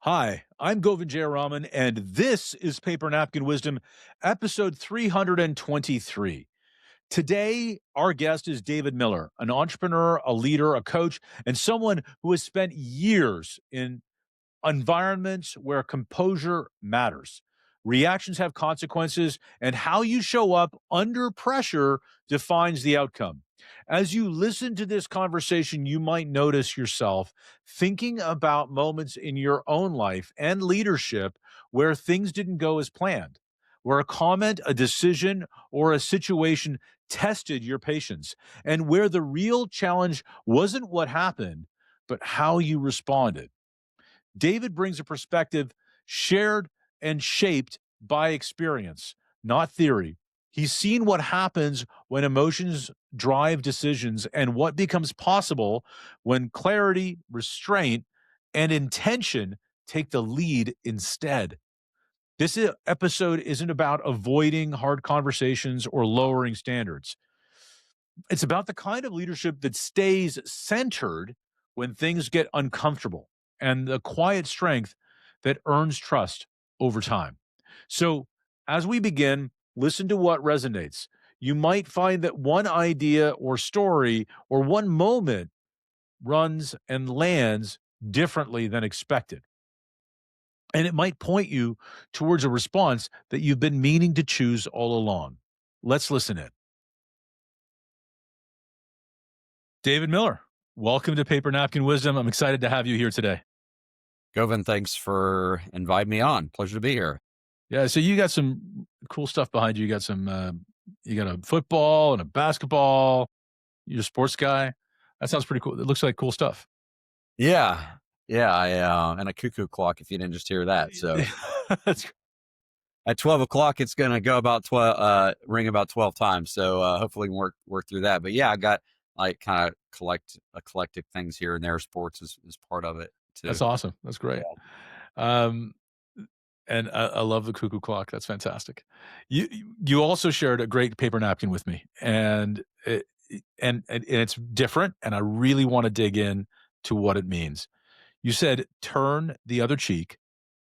Hi, I'm Govindh Jayaraman, and this is Paper Napkin Wisdom, episode 323. Today, our guest is David Miller, an entrepreneur, a leader, a coach, and someone who has spent years in environments where composure matters. Reactions have consequences, and how you show up under pressure defines the outcome. As you listen to this conversation, you might notice yourself thinking about moments in your own life and leadership where things didn't go as planned, where a comment, a decision, or a situation tested your patience, and where the real challenge wasn't what happened, but how you responded. David brings a perspective shared and shaped by experience, not theory. He's seen what happens when emotions drive decisions and what becomes possible when clarity, restraint, and intention take the lead instead. Episode isn't about avoiding hard conversations or lowering standards. It's about the kind of leadership that stays centered when things get uncomfortable and the quiet strength that earns trust over time. So, as we begin, listen to what resonates. You might find that one idea or story or one moment runs and lands differently than expected. And it might point you towards a response that you've been meaning to choose all along. Let's listen in. David Miller, welcome to Paper Napkin Wisdom. I'm excited to have you here today. Govin, thanks for inviting me on. Pleasure to be here. Yeah, so you got some cool stuff behind you. You got a football and a basketball. You're a sports guy. That sounds pretty cool. It looks like cool stuff. Yeah, and a cuckoo clock if you didn't just hear that. So That's at 12 o'clock, it's going to go about 12, ring about 12 times. So hopefully we can work through that. But yeah, I got like kind of eclectic things here and there. Sports is part of it too. that's awesome. That's great. Um, and I love the cuckoo clock. That's fantastic. You also shared a great paper napkin with me, and it's different. And I really want to dig in to what it means. You said turn the other cheek,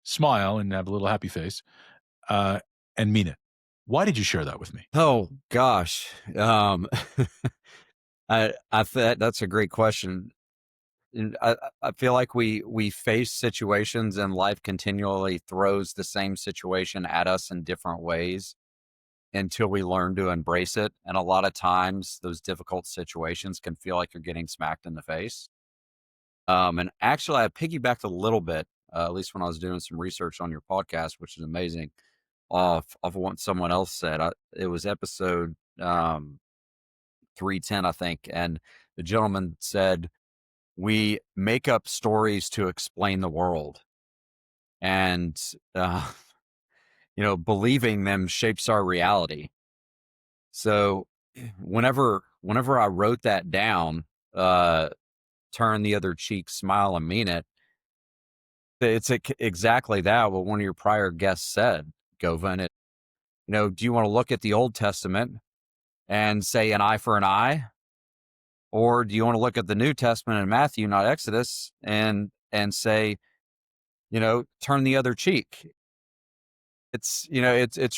smile, and have a little happy face, and mean it. Why did you share that with me? Oh gosh, that's a great question. And I feel like we face situations and life continually throws the same situation at us in different ways until we learn to embrace it. And a lot of times those difficult situations can feel like you're getting smacked in the face. And actually I piggybacked a little bit, at least when I was doing some research on your podcast, which is amazing, of what someone else said. It was episode 310, I think. And the gentleman said, we make up stories to explain the world, and believing them shapes our reality. So whenever I wrote that down, turn the other cheek, smile, and mean it, it's exactly that what one of your prior guests said, Govin. Do you want to look at the Old Testament and say an eye for an eye? Or do you want to look at the New Testament in Matthew, not Exodus, and say, turn the other cheek? It's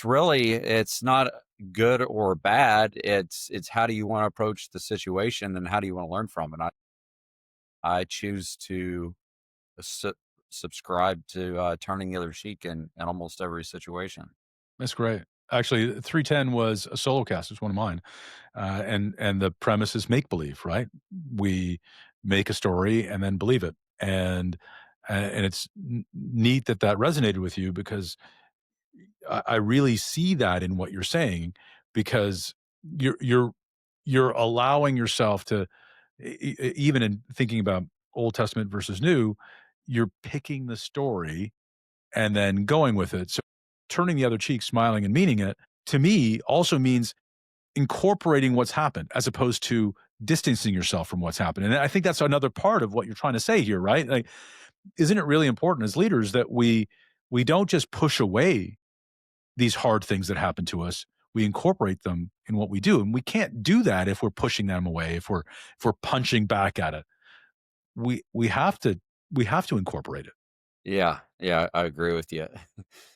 really, it's not good or bad. It's how do you want to approach the situation and how do you want to learn from it? I choose to subscribe to turning the other cheek in almost every situation. That's great. Actually, 310 was a solo cast. It's one of mine. And the premise is make believe, right? We make a story and then believe it. And it's neat that resonated with you because I really see that in what you're saying, because you're allowing yourself to even in thinking about Old Testament versus New, you're picking the story and then going with it. So turning the other cheek, smiling and meaning it, to me also means incorporating what's happened as opposed to distancing yourself from what's happened. And I think that's another part of what you're trying to say here, right? Like, isn't it really important as leaders that we don't just push away these hard things that happen to us? We incorporate them in what we do. And we can't do that if we're pushing them away, if we're punching back at it. We have to incorporate it. Yeah, yeah, I agree with you.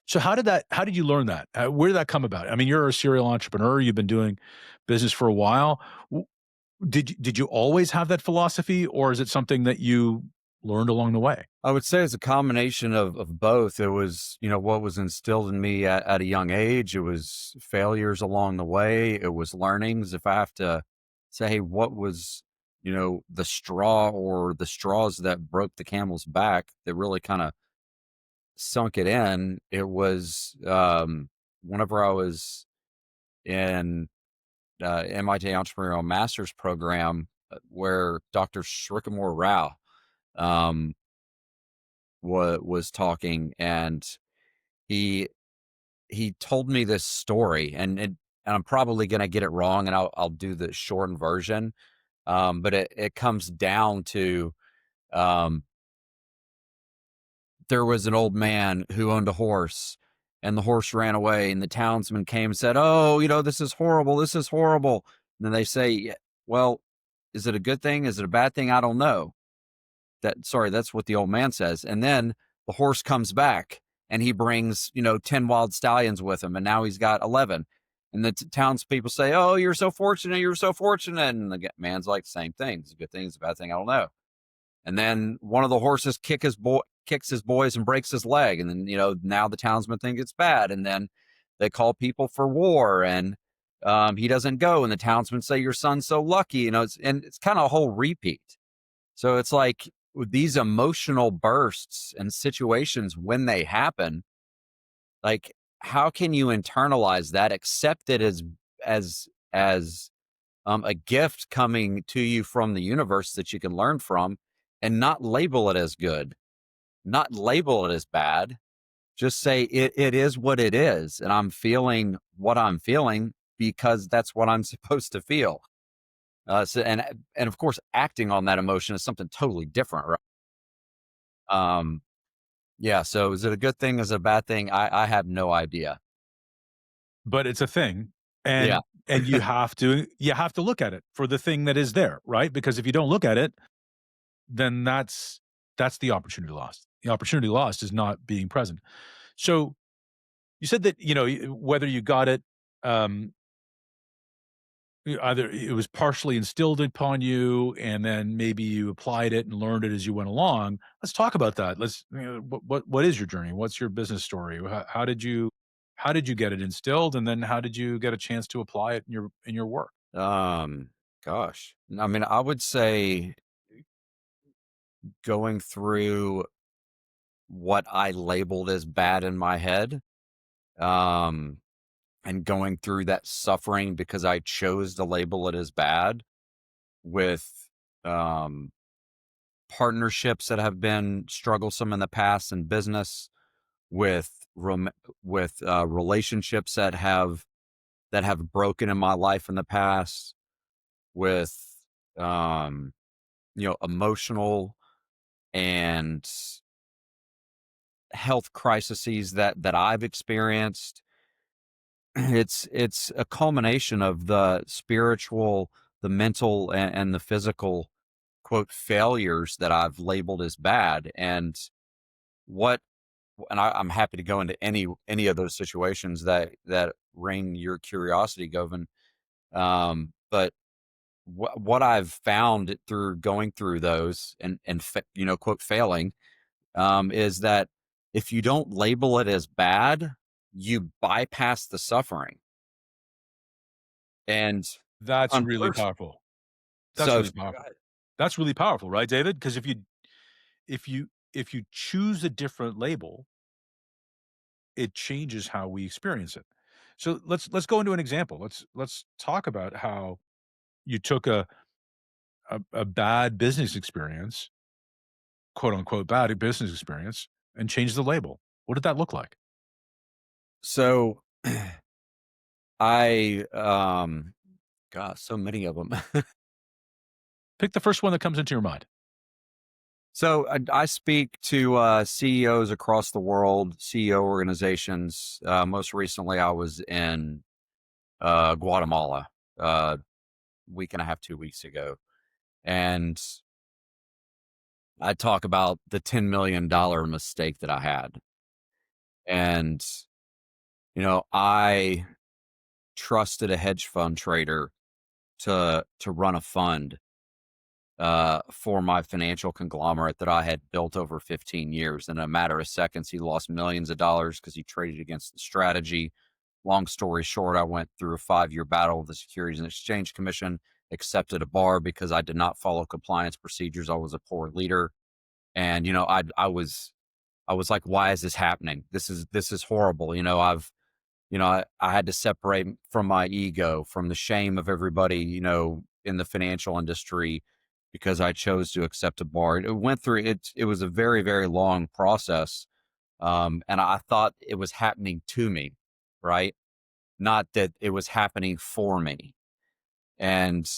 So how did you learn that? Where did that come about? I mean, you're a serial entrepreneur, you've been doing business for a while. W did you always have that philosophy, or is it something that you learned along the way? I would say it's a combination of both. It was, what was instilled in me at a young age. It was failures along the way. It was learnings. If I have to say, hey, what was, the straw or the straws that broke the camel's back that really kind of sunk it in, it was whenever I was in MIT Entrepreneurial Masters program, where Dr. Shrikkamor Rao um, was talking, and he he told me this story, and I'm probably gonna get it wrong, and I'll do the shortened version. But it comes down to, um, there was an old man who owned a horse, and the horse ran away, and the townsman came and said, "Oh, this is horrible. This is horrible." And then they say, "Yeah, well, is it a good thing? Is it a bad thing? I don't know." That's what the old man says. And then the horse comes back and he brings, 10 wild stallions with him. And now he's got 11. And the townspeople say, "Oh, you're so fortunate. You're so fortunate." And the man's like, "Same thing. It's a good thing. It's a bad thing. I don't know." And then one of the horses kicks his boys and breaks his leg. And then, now the townsmen think it's bad. And then they call people for war, and he doesn't go. And the townsmen say, "Your son's so lucky." It's kind of a whole repeat. So it's like, with these emotional bursts and situations, when they happen, like, how can you internalize that, accept it as a gift coming to you from the universe that you can learn from, and not label it as good, not label it as bad. Just say it is what it is, and I'm feeling what I'm feeling because that's what I'm supposed to feel. And of course, acting on that emotion is something totally different, right? Um, Yeah, so is it a good thing? Is it a bad thing? I have no idea. But it's a thing, Yeah. and you have to look at it for the thing that is there, right? Because if you don't look at it, then that's the opportunity lost. The opportunity lost is not being present. So you said that, whether you got it, um, either it was partially instilled upon you and then maybe you applied it and learned it as you went along. Let's talk about that. What is your journey? What's your business story? How did you get it instilled, and then how did you get a chance to apply it in your work? Um, Gosh. I mean, I would say going through what I labeled as bad in my head, um, and going through that suffering because I chose to label it as bad, with um partnerships that have been strugglesome in the past in business, with relationships that have broken in my life in the past, with um emotional and health crises that I've experienced. It's a culmination of the spiritual, the mental, and the physical, quote, failures that I've labeled as bad. What I'm happy to go into any of those situations that ring your curiosity, Govin. But what I've found through going through those, and quote, failing, is that if you don't label it as bad, you bypass the suffering. And That's on really pers- powerful. That's so really powerful. That's really powerful, right, David? Because if you choose a different label, it changes how we experience it. So let's go into an example. Let's talk about how you took a bad business experience, quote unquote bad business experience, and changed the label. What did that look like? so I gosh, so many of them. Pick the first one that comes into your mind. So I speak to CEOs across the world, CEO organizations. Most recently, I was in Guatemala a week and a half, 2 weeks ago, and I talk about the $10 million mistake that I had. And, I trusted a hedge fund trader to run a fund for my financial conglomerate that I had built over 15 years. In a matter of seconds, he lost millions of dollars because he traded against the strategy. Long story short, I went through a 5-year battle with the Securities and Exchange Commission, accepted a bar because I did not follow compliance procedures. I was a poor leader. And, I was like, why is this happening? This is horrible. I had to separate from my ego, from the shame of everybody, in the financial industry because I chose to accept a bar. It went through it was a very, very long process. And I thought it was happening to me, right? Not that it was happening for me. And,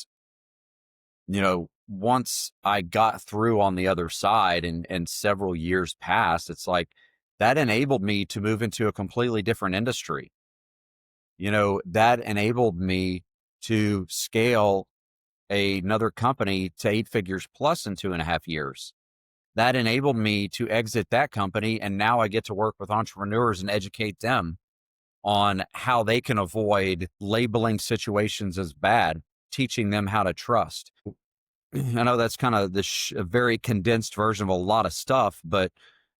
once I got through on the other side and several years passed, it's like that enabled me to move into a completely different industry. That enabled me to scale another company to 8 figures plus in 2.5 years. That enabled me to exit that company. And now I get to work with entrepreneurs and educate them on how they can avoid labeling situations as bad, teaching them how to trust. I know that's kind of a very condensed version of a lot of stuff, but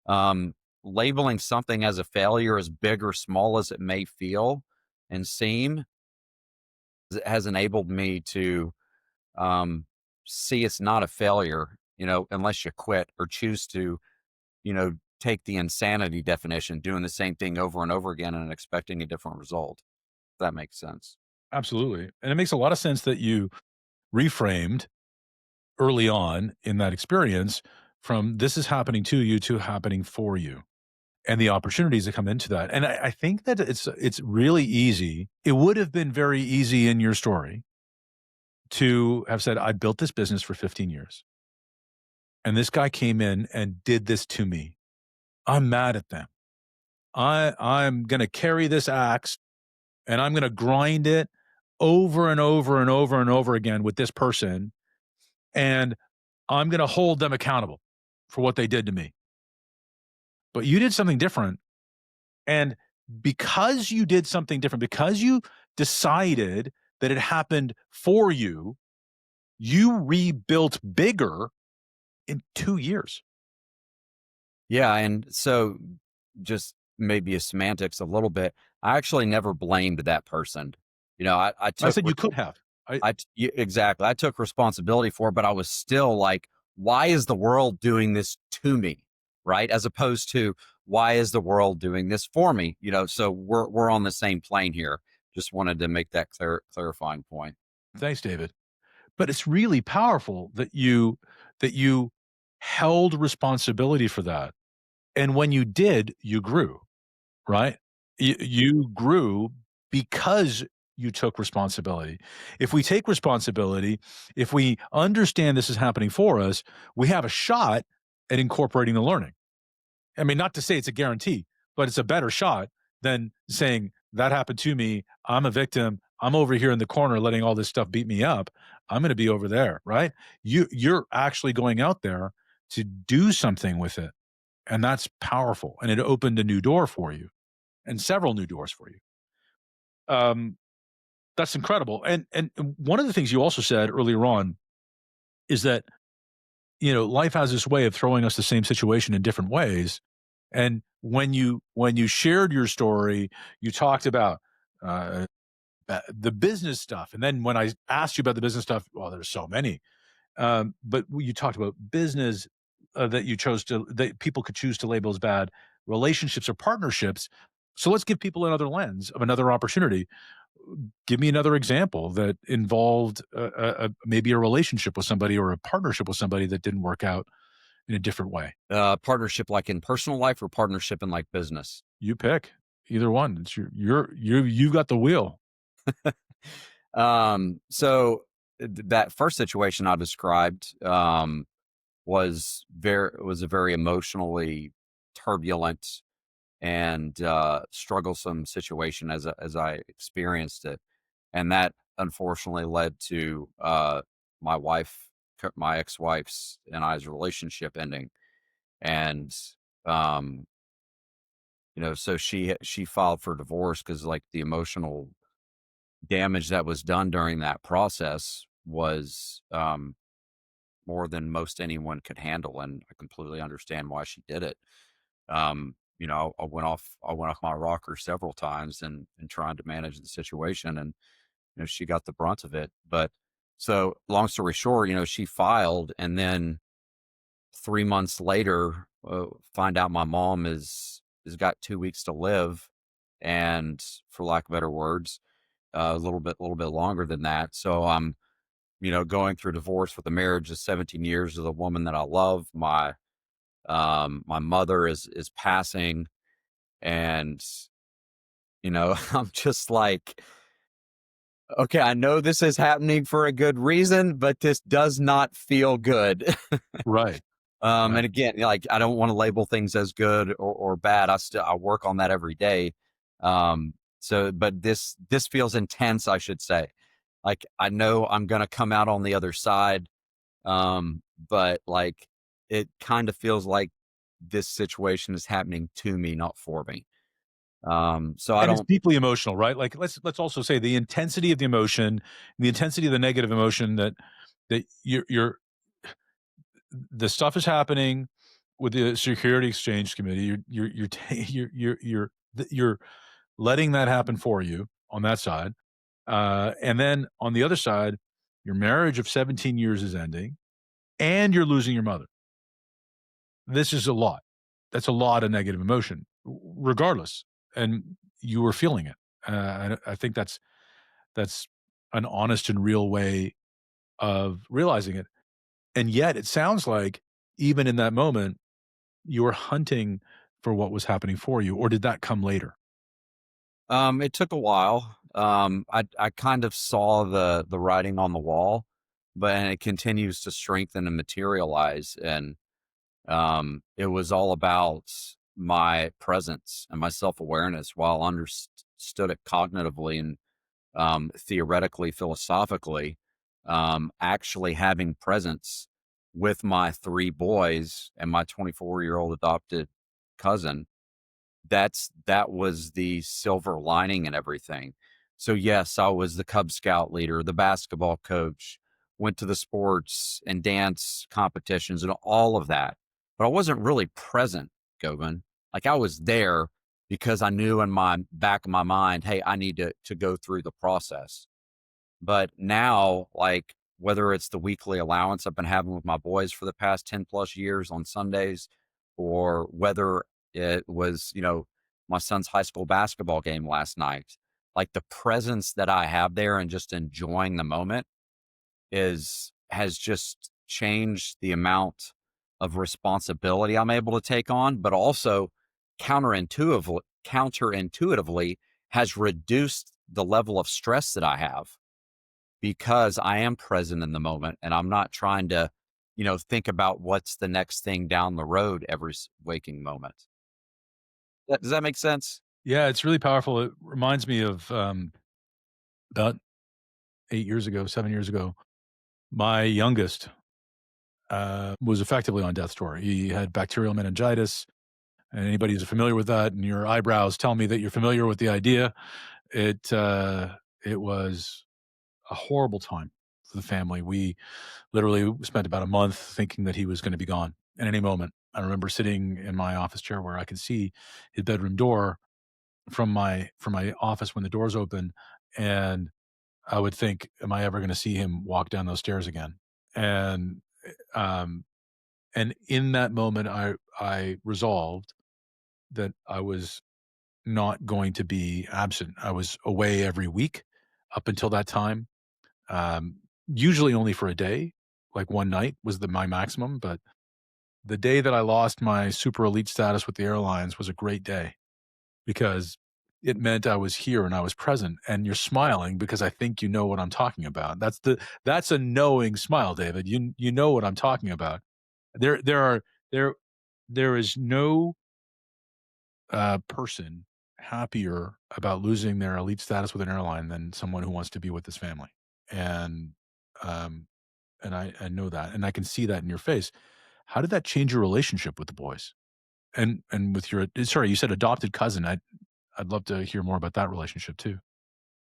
um, labeling something as a failure, as big or small as it may feel and seem, has enabled me to see it's not a failure, unless you quit or choose to, take the insanity definition, doing the same thing over and over again and expecting a different result. If that makes sense. Absolutely. And it makes a lot of sense that you reframed early on in that experience from this is happening to you to happening for you and the opportunities that come into that. And I think that it's really easy. It would have been very easy in your story to have said, I built this business for 15 years. And this guy came in and did this to me. I'm mad at them. I'm gonna carry this axe and I'm gonna grind it over and over and over and over again with this person. And I'm gonna hold them accountable for what they did to me. But you did something different. And because you did something different, because you decided that it happened for you, you rebuilt bigger in 2 years. Yeah. And so just maybe a semantics a little bit. I actually never blamed that person. I I took said you could have. exactly. I took responsibility for it, but I was still like, why is the world doing this to me? Right. As opposed to why is the world doing this for me? So we're on the same plane here. Just wanted to make that clarifying point. Thanks, David. But it's really powerful that you held responsibility for that. And when you did, you grew, right? You grew because you took responsibility. If we take responsibility, if we understand this is happening for us, we have a shot at incorporating the learning. I mean, not to say it's a guarantee, but it's a better shot than saying that happened to me. I'm a victim. I'm over here in the corner letting all this stuff beat me up. I'm going to be over there, right? You're actually going out there to do something with it. And that's powerful. And it opened a new door for you and several new doors for you. Um, that's incredible. And one of the things you also said earlier on is that, life has this way of throwing us the same situation in different ways. And when you shared your story, you talked about uh, the business stuff, and then when I asked you about the business stuff, well, there's so many. But you talked about business that people could choose to label as bad, relationships or partnerships. So let's give people another lens of another opportunity. Give me another example that involved maybe a relationship with somebody or a partnership with somebody that didn't work out in a different way. Partnership like in personal life or partnership in like business? You pick either one. It's you've got the wheel. So that first situation I described was a very emotionally turbulent and strugglesome situation as I experienced it, and that unfortunately led to my wife my ex-wife's and I's relationship ending, and um, so she filed for divorce because like the emotional damage that was done during that process was more than most anyone could handle, and I completely understand why she did it. I went off my rocker several times and trying to manage the situation, and she got the brunt of it. But so long story short, she filed, and then 3 months later, find out my mom is got 2 weeks to live, and for lack of better words, a little bit longer than that. So I'm going through divorce with a marriage of 17 years with a woman that I love. My mother is passing, and I'm just like, okay, I know this is happening for a good reason, but this does not feel good. Right. And Right. again, like I don't want to label things as good or bad. I work on that every day. But this feels intense, I should say. Like I know I'm gonna come out on the other side. But like it kind of feels like this situation is happening to me, not for me. So I And it's don't. deeply emotional, right? Like let's also say the intensity of the emotion, the intensity of the negative emotion that you're the stuff is happening with the Security Exchange Committee. You're letting that happen for you on that side, and then on the other side, your marriage of 17 years is ending, and you're losing your mother. This is a lot. That's a lot of negative emotion, regardless, and you were feeling it. I think that's an honest and real way of realizing it. And yet, it sounds like even in that moment, you were hunting for what was happening for you, or did that come later? It took a while. I kind of saw the writing on the wall, but it continues to strengthen and materialize. And it was all about my presence and my self awareness while understood it cognitively and theoretically, philosophically, actually having presence with my three boys and my 24-year-old adopted cousin. That was the silver lining and everything. So yes, I was the Cub Scout leader, the basketball coach, went to the sports and dance competitions and all of that. But I wasn't really present, Govan. Like I was there because I knew in my back of my mind, hey, I need to go through the process. But now, like whether it's the weekly allowance I've been having with my boys for the past 10 plus years on Sundays, or whether it was, my son's high school basketball game last night, like the presence that I have there and just enjoying the moment has just changed the amount of responsibility I'm able to take on, but also counterintuitively has reduced the level of stress that I have because I am present in the moment and I'm not trying to, think about what's the next thing down the road every waking moment. Does that make sense? Yeah, it's really powerful. It reminds me of about 8 years ago, 7 years ago. My youngest was effectively on death's door. He had bacterial meningitis, and anybody who's familiar with that, and your eyebrows tell me that you're familiar with the idea. It was a horrible time for the family. We literally spent about a month thinking that he was going to be gone at any moment. I remember sitting in my office chair where I could see his bedroom door from my office when the doors open, and I would think, "Am I ever going to see him walk down those stairs again?" And um, and in that moment, I resolved that I was not going to be absent. I was away every week up until that time, um, usually only for a day, like one night was my maximum. But the day that I lost my super elite status with the airlines was a great day because it meant I was here and I was present. And you're smiling because I think you know what I'm talking about. That's a knowing smile, David. You know what I'm talking about. There there are there there is no person happier about losing their elite status with an airline than someone who wants to be with his family. And um, and I know that, and I can see that in your face. How did that change your relationship with the boys? And with your sorry, you said adopted cousin. I'd love to hear more about that relationship too.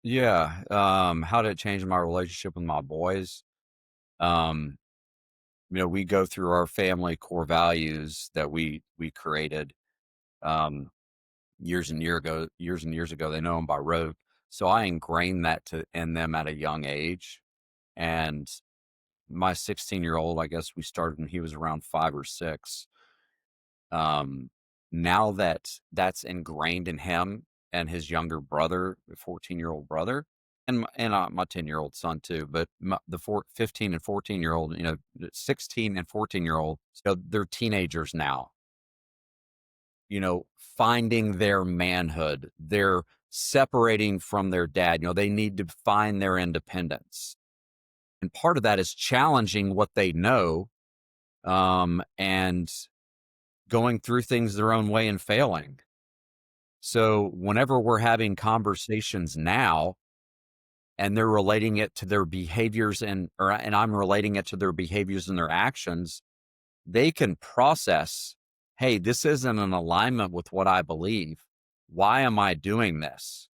Yeah. How did it change my relationship with my boys? Um, we go through our family core values that we created um years and years ago. They know them by rote. So I ingrained that to in them at a young age. And my 16-year-old, I guess we started when he was around 5 or 6. Um, Now that that's ingrained in him and his younger brother, the 14-year-old brother, and my 10-year-old son too, but the 15 and 14-year-old, the 16 and 14-year-old, so they're teenagers now, finding their manhood. They're separating from their dad. They need to find their independence. And part of that is challenging what they know, and going through things their own way and failing. So whenever we're having conversations now and they're relating it to their behaviors and I'm relating it to their behaviors and their actions, they can process, hey, this isn't in alignment with what I believe. Why am I doing this?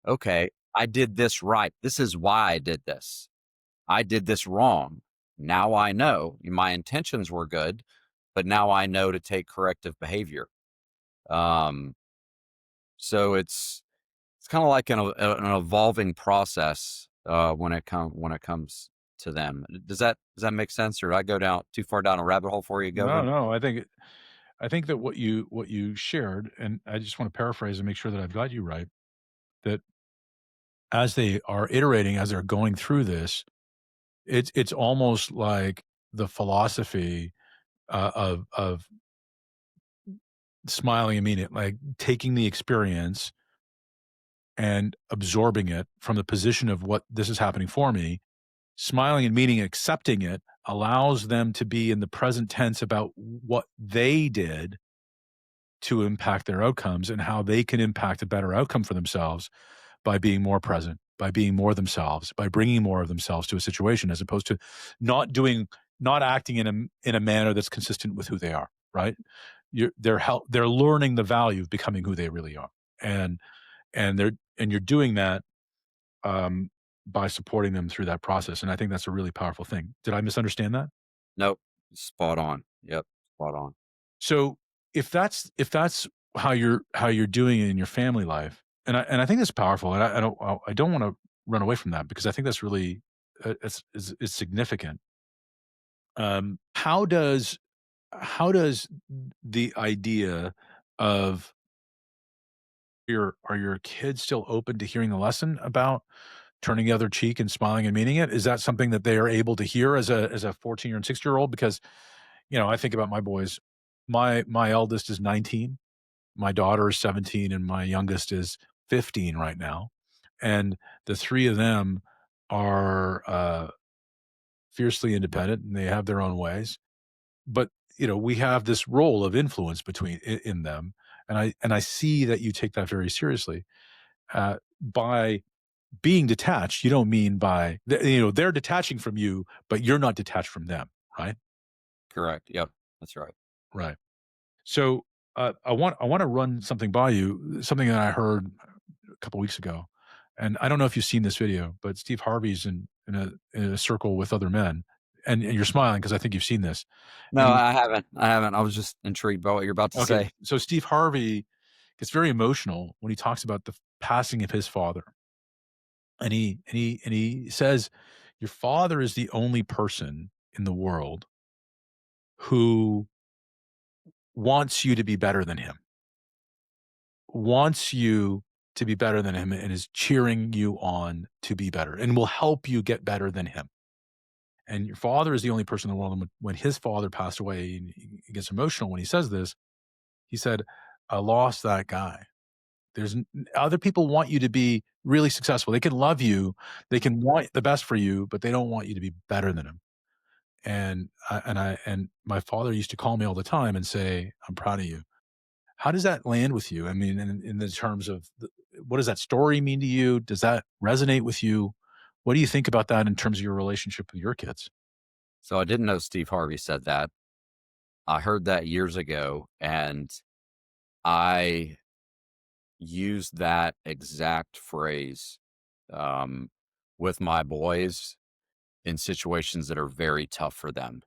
Okay, I did this right. This is why I did this. I did this wrong. Now I know my intentions were good, but now I know to take corrective behavior. Um, so it's kind of like an evolving process when it comes to them. Does that make sense, or did I go down too far down a rabbit hole for you, No, Govin? no, I think that what you shared, and I just want to paraphrase and make sure that I've got you right, that as they are iterating, as they're going through this, it's almost like the philosophy of smiling and meaning it, like taking the experience and absorbing it from the position of what this is happening for me, smiling and meaning accepting it allows them to be in the present tense about what they did to impact their outcomes and how they can impact a better outcome for themselves by being more present, by being more themselves, by bringing more of themselves to a situation as opposed to not acting in a manner that's consistent with who they are, right? They're learning the value of becoming who they really are. And you're doing that um, by supporting them through that process. And I think that's a really powerful thing. Did I misunderstand that? Nope, spot on. Yep, spot on. So if that's how you're doing it in your family life, and I think that's powerful, and I don't want to run away from that because I think that's really it's significant. How does the idea of are your kids still open to hearing the lesson about turning the other cheek and smiling and meaning it? Is that something that they are able to hear as a 14 and 6-year-old? Because I think about my boys. My eldest is 19, my daughter is 17, and my youngest is 15 right now. And the three of them are fiercely independent and they have their own ways. But we have this role of influence in them, and I see that you take that very seriously. By being detached, you don't mean they're detaching from you, but you're not detached from them, right? Correct. Yep, that's right. Right. So I want to run something by you, something that I heard a couple weeks ago, and I don't know if you've seen this video, but Steve Harvey's in a circle with other men, and you're smiling because I think you've seen this, No, and I haven't. I haven't. I was just intrigued by what you're about to okay, say. so Steve Harvey gets very emotional when he talks about the passing of his father, and he says, "Your father is the only person in the world who wants you to be better than him, wants you to be better than him, and is cheering you on to be better, and will help you get better than him. And your father is the only person in the world." And when his father passed away, and he gets emotional when he says this. He said, "I lost that guy." Other people want you to be really successful. They can love you, they can want the best for you, but they don't want you to be better than him. And my father used to call me all the time and say, "I'm proud of you." How does that land with you? I mean, in the terms of what does that story mean to you? Does that resonate with you? What do you think about that in terms of your relationship with your kids? So I didn't know Steve Harvey said that. I heard that years ago, and I used that exact phrase um, with my boys in situations that are very tough for them.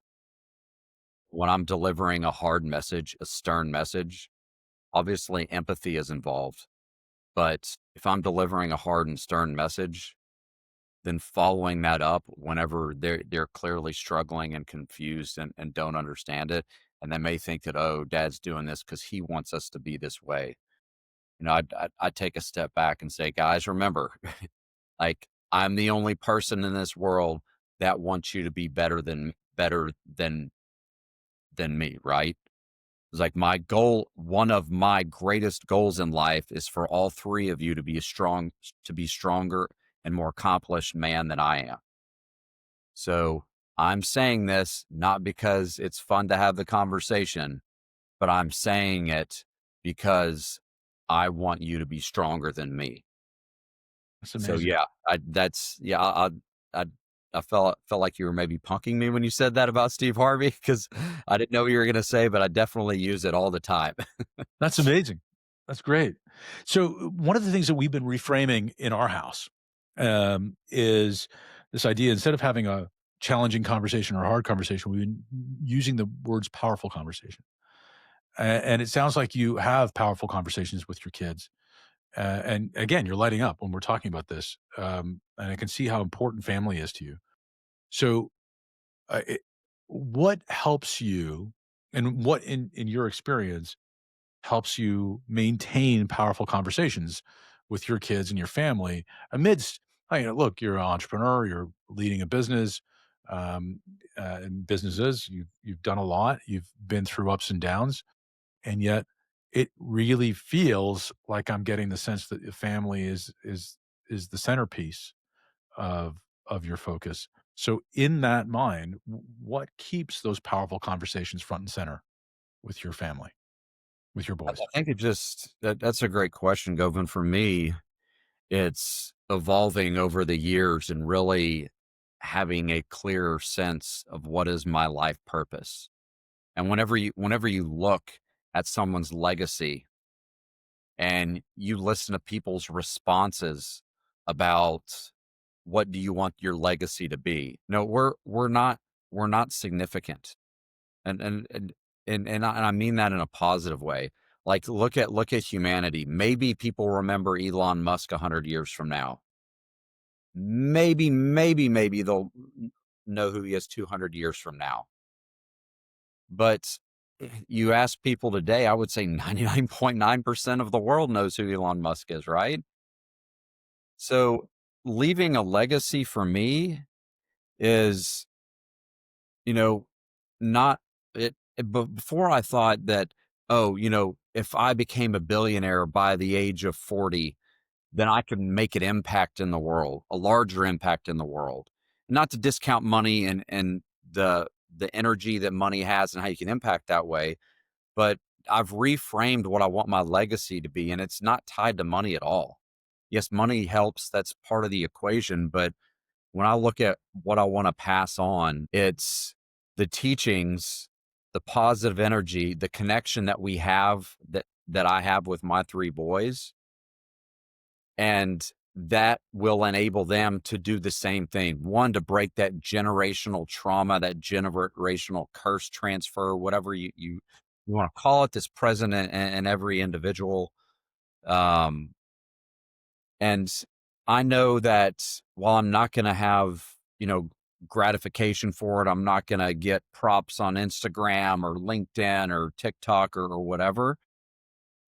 When I'm delivering a hard message, a stern message, obviously empathy is involved. But if I'm delivering a hard and stern message, then following that up whenever they're clearly struggling and confused and don't understand it, and they may think that, oh, dad's doing this because he wants us to be this way. I'd take a step back and say, guys, remember, like, I'm the only person in this world that wants you to be better than me, right? It's like my goal, one of my greatest goals in life is for all three of you to be stronger and more accomplished man than I am. So I'm saying this not because it's fun to have the conversation, but I'm saying it because I want you to be stronger than me. That's So amazing. yeah, I I felt like you were maybe punking me when you said that about Steve Harvey because I didn't know what you were going to say, but I definitely use it all the time. That's amazing. That's great. So, one of the things that we've been reframing in our house, is this idea instead of having a challenging conversation or a hard conversation, we've been using the words powerful conversation. And it sounds like you have powerful conversations with your kids. And again, you're lighting up when we're talking about this. And I can see how important family is to you. So, it, what helps you, and what in your experience helps you maintain powerful conversations with your kids and your family amidst, look, you're an entrepreneur, you're leading a business, um, and businesses, you've done a lot, you've been through ups and downs, and yet it really feels like I'm getting the sense that the family is the centerpiece of your focus. So in that mind, what keeps those powerful conversations front and center with your family, with your I boys? think that's a great question, Govin. For me, it's evolving over the years and really having a clearer sense of what is my life purpose. And whenever you look at someone's legacy and you listen to people's responses about what do you want your legacy to be? No, we're not significant. And I mean that in a positive way. Like look at humanity. Maybe people remember Elon Musk 100 years from now. Maybe they'll know who he is 200 years from now. But you ask people today, I would say 99.9% of the world knows who Elon Musk is, right? So leaving a legacy for me is, you know, not but before I thought that, oh, if I became a billionaire by the age of 40, then I can make an impact in the world, a larger impact in the world. Not to discount money and the energy that money has and how you can impact that way, but I've reframed what I want my legacy to be, and it's not tied to money at all. Yes, money helps, that's part of the equation, but when I look at what I want to pass on, it's the teachings, the positive energy, the connection that we have that I have with my three boys, and that will enable them to do the same thing. One, to break that generational trauma, that generational curse transfer, whatever you want to call it, that's present in every individual. Um, and I know that while I'm not going to have, gratification for it, I'm not going to get props on Instagram or LinkedIn or TikTok or whatever.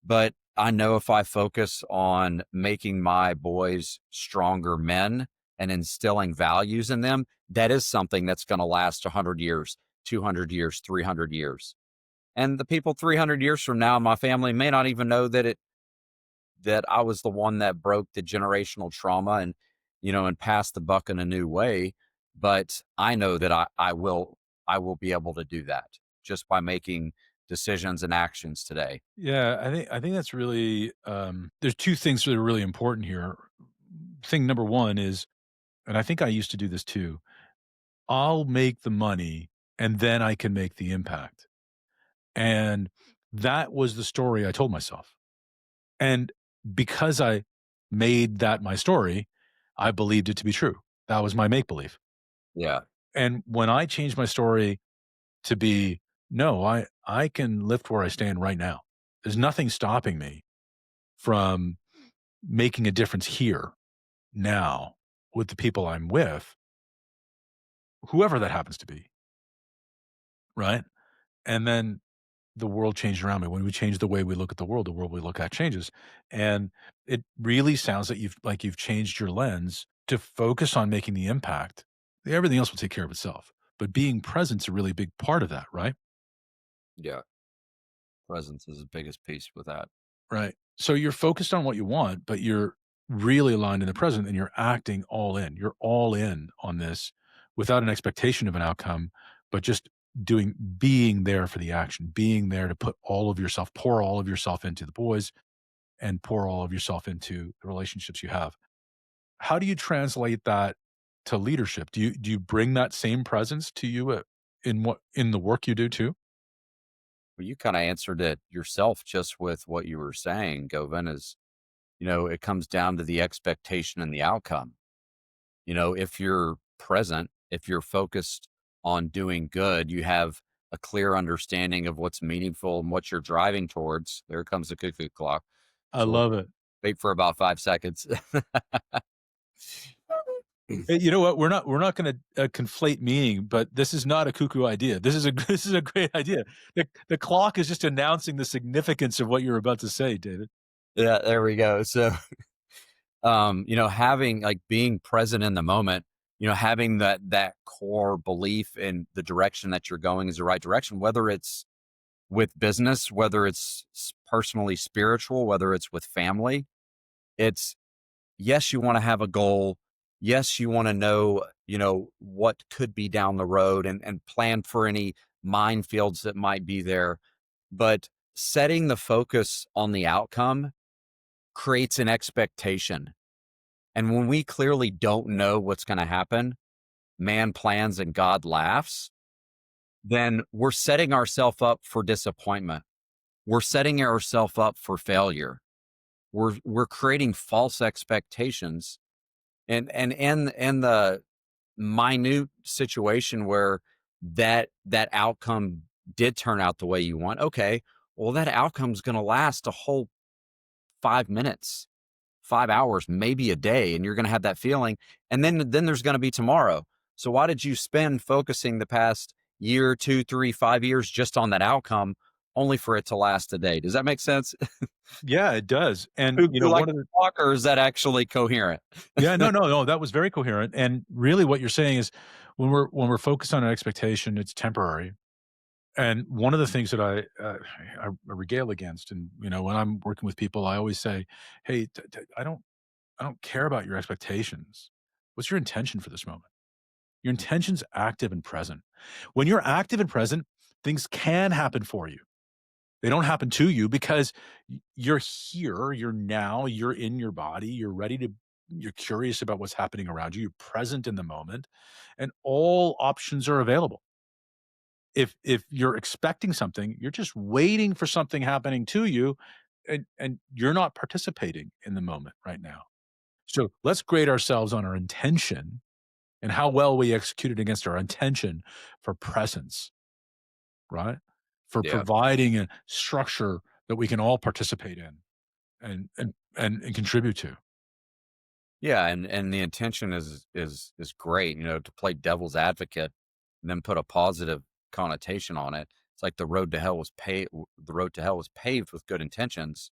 But I know if I focus on making my boys stronger men and instilling values in them, that is something that's going to last 100 years, 200 years, 300 years. And the people 300 years from now, my family may not even know that I was the one that broke the generational trauma and passed the buck in a new way. But I know that I will be able to do that just by making decisions and actions today. Yeah, I think that's really, there's 2 things that are really important here. Thing number 1 is, and I think I used to do this too, I'll make the money and then I can make the impact. And that was the story I told myself. And because I made that my story, I believed it to be true. That was my make believe. Yeah. And when I changed my story to be, no, I can lift where I stand right now. There's nothing stopping me from making a difference here now with the people I'm with, whoever that happens to be, right? And then the world changed around me. When we change the way we look at the world we look at changes. And it really sounds like you've changed your lens to focus on making the impact. Everything else will take care of itself. But being present's a really big part of that, right? Yeah. Presence is the biggest piece with that. Right. So you're focused on what you want, but you're really aligned in the present and you're acting all in. You're all in on this without an expectation of an outcome, but just being there for the action, being there to pour all of yourself into the boys and pour all of yourself into the relationships you have. How do you translate that to leadership? Do you bring that same presence to you in the work you do too? Well, you kind of answered it yourself just with what you were saying, Govin, is, it comes down to the expectation and the outcome. If you're present, if you're focused on doing good, you have a clear understanding of what's meaningful and what you're driving towards. There comes the cuckoo clock. I So we'll love it. wait for about 5 seconds. Hey, you know what? We're not going to conflate meaning, but this is not a cuckoo idea. This is a this is a great idea. The clock is just announcing the significance of what you're about to say, David. Yeah, there we go. So, having like being present in the moment, having that core belief in the direction that you're going is the right direction, whether it's with business, whether it's personally spiritual, whether it's with family. It's yes, you want to have a goal. Yes, you want to know, what could be down the road and plan for any minefields that might be there. But setting the focus on the outcome creates an expectation. And when we clearly don't know what's going to happen, man plans and God laughs, then we're setting ourselves up for disappointment. We're setting ourselves up for failure. We're creating false expectations. And the minute situation where that outcome did turn out the way you want, okay, well, that outcome's going to last a whole 5 minutes, 5 hours, maybe a day, and you're going to have that feeling. And then there's going to be tomorrow. So why did you spend focusing the past year, 2, 3, 5 years just on that outcome, only for it to last a day? Does that make sense? Yeah, it does. And Who like one of the talk, or is that actually coherent? yeah, no, that was very coherent. And really, what you're saying is, when we're focused on an expectation, it's temporary. And one of the things that I regale against, and when I'm working with people, I always say, "Hey, I don't care about your expectations. What's your intention for this moment? Your intention's active and present. When you're active and present, things can happen for you. They don't happen to you because you're here, you're now, you're in your body, you're curious about what's happening around you, you're present in the moment, and all options are available. If you're expecting something, you're just waiting for something happening to you, and you're not participating in the moment right now. So let's grade ourselves on our intention and how well we executed against our intention for presence, right? For Yeah. providing a structure that we can all participate in and contribute to. Yeah, and the intention is great, to play devil's advocate and then put a positive connotation on it. It's like the road to hell was paved with good intentions.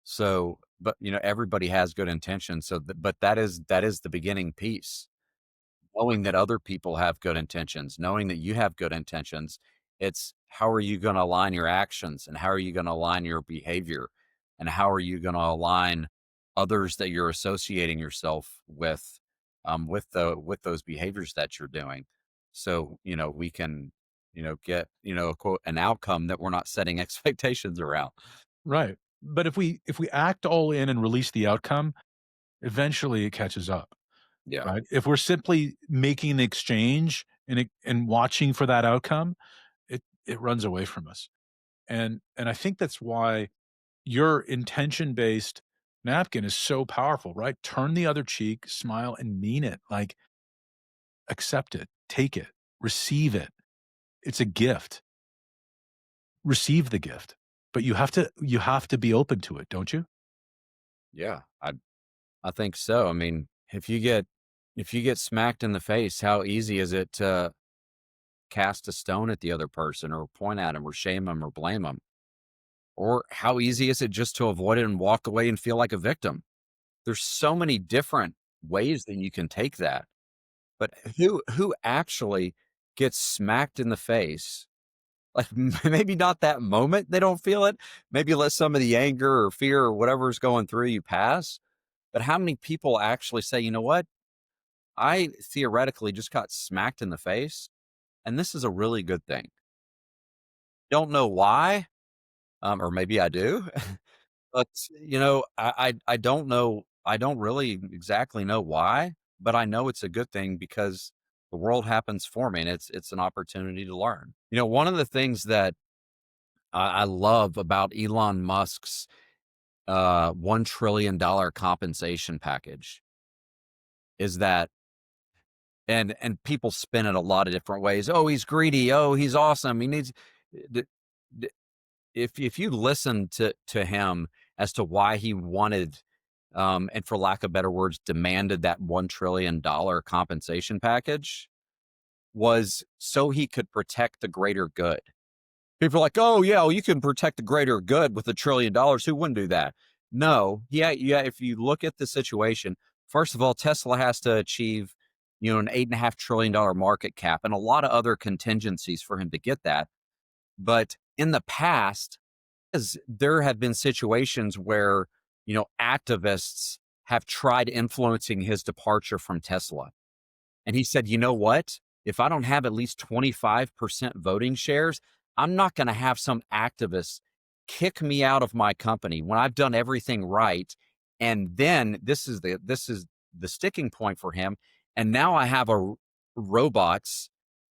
So, but everybody has good intentions. So, but that is the beginning piece. Knowing that other people have good intentions, knowing that you have good intentions, it's how are you going to align your actions and how are you going to align your behavior and how are you going to align others that you're associating yourself with those behaviors that you're doing. So, we can, get, a quote, an outcome that we're not setting expectations around. Right. But if we act all in and release the outcome, eventually it catches up, Yeah. right? If we're simply making an exchange and watching for that outcome, it runs away from us. And I think that's why your intention-based napkin is so powerful, right? Turn the other cheek, smile, and mean it. Like, accept it, take it, receive it. It's a gift. Receive the gift. But you have to be open to it, don't you? Yeah, I think so. I mean, if you get smacked in the face, how easy is it to cast a stone at the other person or point at him or shame him or blame him? Or how easy is it just to avoid it and walk away and feel like a victim? There's so many different ways that you can take that. But who actually gets smacked in the face? Like, maybe not that moment, they don't feel it. Maybe let some of the anger or fear or whatever's going through you pass. But how many people actually say, "You know what? I theoretically just got smacked in the face, and this is a really good thing." Don't know why, or maybe I do, but, I don't know. I don't really exactly know why, but I know it's a good thing because the world happens for me, and it's an opportunity to learn. One of the things that I love about Elon Musk's $1 trillion compensation package is that, and people spin it a lot of different ways. Oh, he's greedy. Oh, he's awesome. He needs. d- d- if you listen to him as to why he wanted, and for lack of better words, demanded that $1 trillion compensation package, was so he could protect the greater good. People are like, "Oh, yeah, well, you can protect the greater good with $1 trillion. Who wouldn't do that?" No. Yeah, yeah, if you look at the situation, first of all, Tesla has to achieve, an $8.5 trillion market cap and a lot of other contingencies for him to get that. But in the past, as there have been situations where, activists have tried influencing his departure from Tesla. And he said, "You know what? If I don't have at least 25% voting shares, I'm not going to have some activists kick me out of my company when I've done everything right." And then this is the sticking point for him. And now I have robots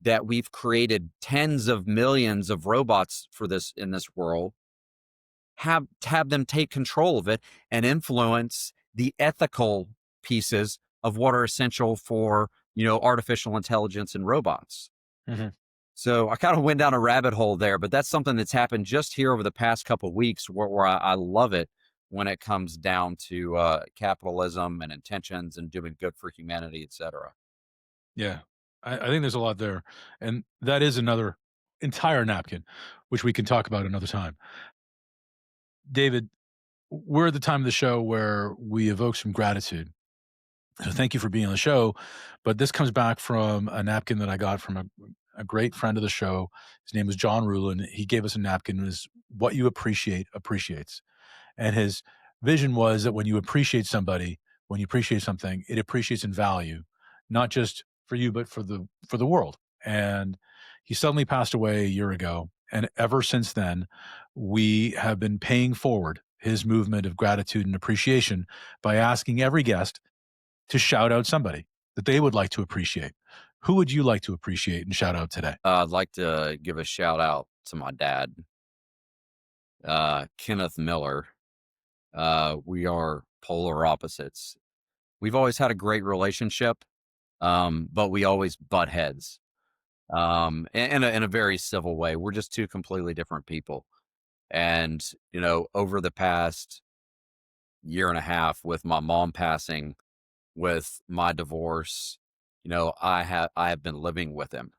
that we've created tens of millions of robots for this in this world, have them take control of it and influence the ethical pieces of what are essential for, artificial intelligence and robots. Mhm. So I kind of went down a rabbit hole there, but that's something that's happened just here over the past couple of weeks where I love it when it comes down to capitalism and intentions and doing good for humanity, etc. Yeah. I think there's a lot there, and that is another entire napkin, which we can talk about another time. David, we're at the time of the show where we evoke some gratitude. So thank you for being on the show. But this comes back from a napkin that I got from a great friend of the show. His name was John Rulin. He gave us a napkin. It was what you appreciate appreciates. And his vision was that when you appreciate somebody, when you appreciate something, it appreciates in value, not just for you, but for the world. And he suddenly passed away a year ago. And ever since then, we have been paying forward his movement of gratitude and appreciation by asking every guest to shout out somebody that they would like to appreciate. Who would you like to appreciate and shout out today? I'd like to give a shout out to my dad, Kenneth Miller. We are polar opposites. We've always had a great relationship, but we always butt heads, in a very civil way. We're just two completely different people. And, over the past year and a half with my mom passing, with my divorce, I have been living with him,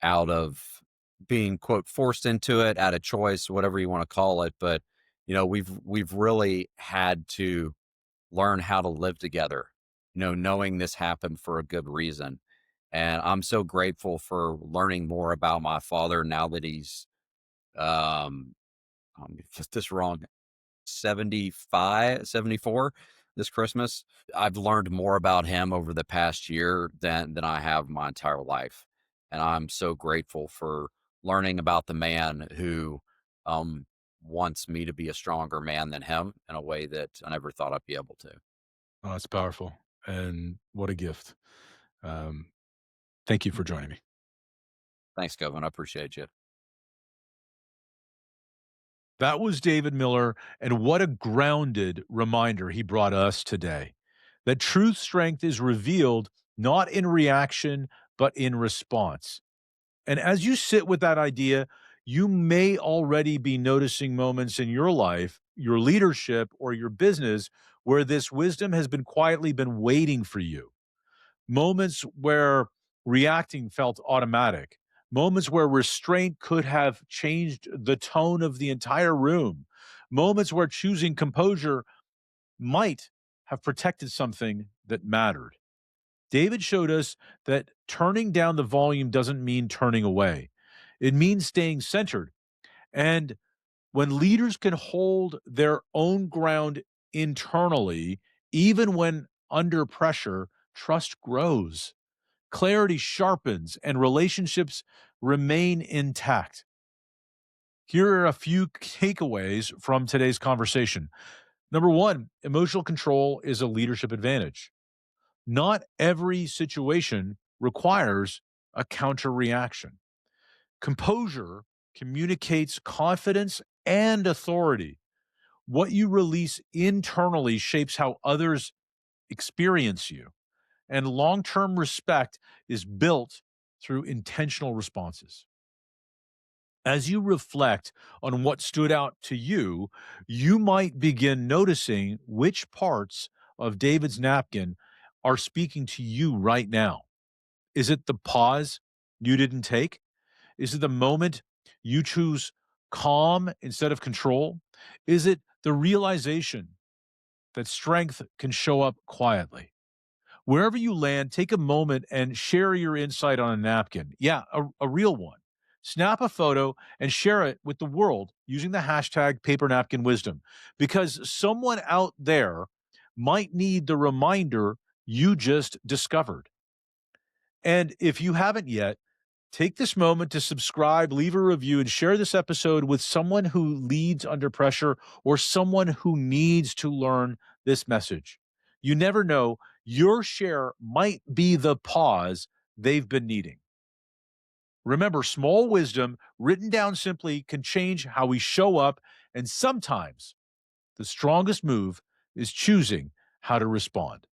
out of being quote forced into it, out of choice, whatever you want to call it. But, we've really had to learn how to live together, knowing this happened for a good reason. And I'm so grateful for learning more about my father now that he's, I'm gonna get this wrong, 75, 74 this Christmas. I've learned more about him over the past year than I have my entire life. And I'm so grateful for learning about the man who, um, wants me to be a stronger man than him in a way that I never thought I'd be able to. Oh, it's powerful. And what a gift. Um, Thank you for joining me. Thanks, Govin. I appreciate you. That was David Miller, and what a grounded reminder he brought us today that truth strength is revealed not in reaction, but in response. And as you sit with that idea, you may already be noticing moments in your life, your leadership, or your business where this wisdom has been quietly been waiting for you. Moments where reacting felt automatic, moments where restraint could have changed the tone of the entire room, moments where choosing composure might have protected something that mattered. David showed us that turning down the volume doesn't mean turning away. It means staying centered. And when leaders can hold their own ground internally, even when under pressure, trust grows, clarity sharpens, and relationships remain intact. Here are a few takeaways from today's conversation. Number one, emotional control is a leadership advantage. Not every situation requires a counter reaction. Composure communicates confidence and authority. What you release internally shapes how others experience you. And long term respect is built through intentional responses. As you reflect on what stood out to you, you might begin noticing which parts of David's napkin are speaking to you right now. Is it the pause you didn't take? Is it the moment you choose calm instead of control? Is it the realization that strength can show up quietly? Wherever you land, take a moment and share your insight on a napkin. Yeah, a real one. Snap a photo and share it with the world using the hashtag Paper Napkin Wisdom, because someone out there might need the reminder you just discovered. And if you haven't yet, take this moment to subscribe, leave a review, and share this episode with someone who leads under pressure or someone who needs to learn this message. You never know, your share might be the pause they've been needing. Remember, small wisdom written down simply can change how we show up, and sometimes the strongest move is choosing how to respond.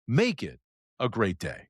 Make it a great day.